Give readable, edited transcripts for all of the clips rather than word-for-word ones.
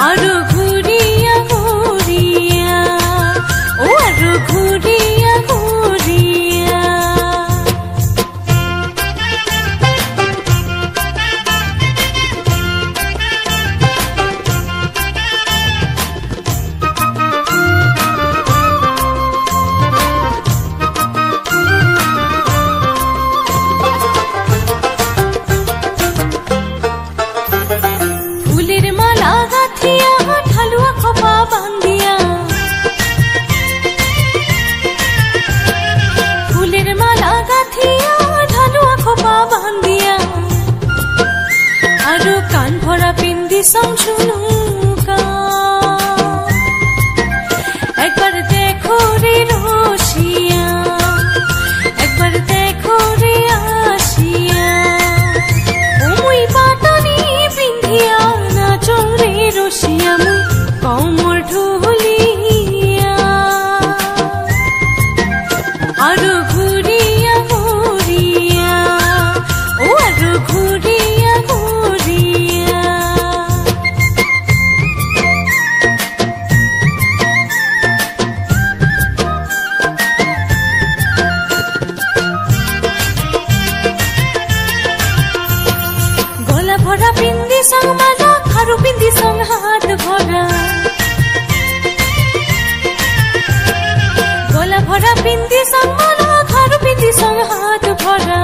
आरो घुरिया घुरिया ओ आरो घुरिया घुरिया फुलेर माला गाथिया ढालुआ खपा बांधिया फुलेर माला गाथिया ढालुआ खपा बांधिया आरो कान भरा पिंदी समझुनुका एक बार देखो रे रोशिया एक बार देखो रे आशिया ओमुई पाटनी पिंधिया नाचो रे रोशिया मुई कमर ढोलिया आरो घुरिया घुरिया ओ आरो घुरिया घुरिया गला भरा पिंदी संग माला खारू पिंदी संग हाथ भरा गला भरा पिंदी संग माला खारू पिंदी संग हाथ भरा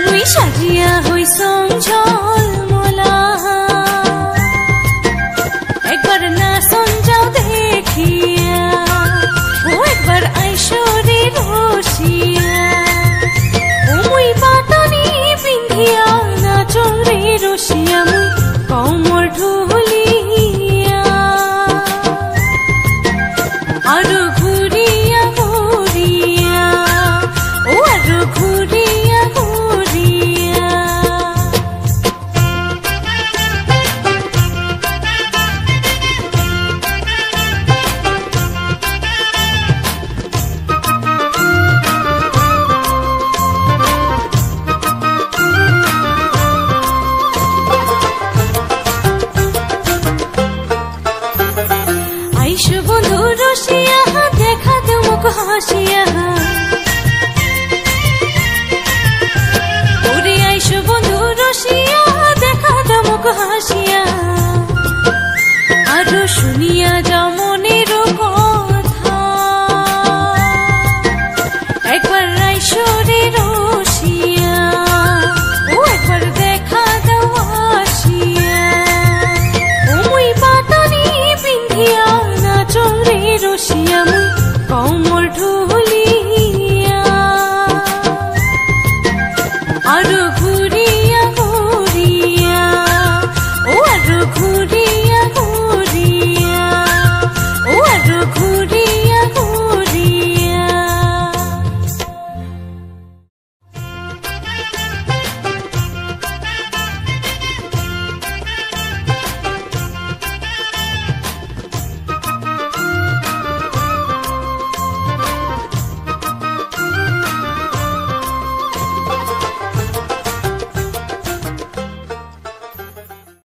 मुई साजिया होई संग झलमला एक बार ना समझाओ देखिया ओ एक बार आइशो रे रोशिया मुई पाटनी पिंधिया नाचो रे रोशिया मुई कमर ढोलिया आरो घुरिया घुरिया ओ आरो घुरिया घुरिया आइशो बंधु रोशिया देखा दो मुख हासिया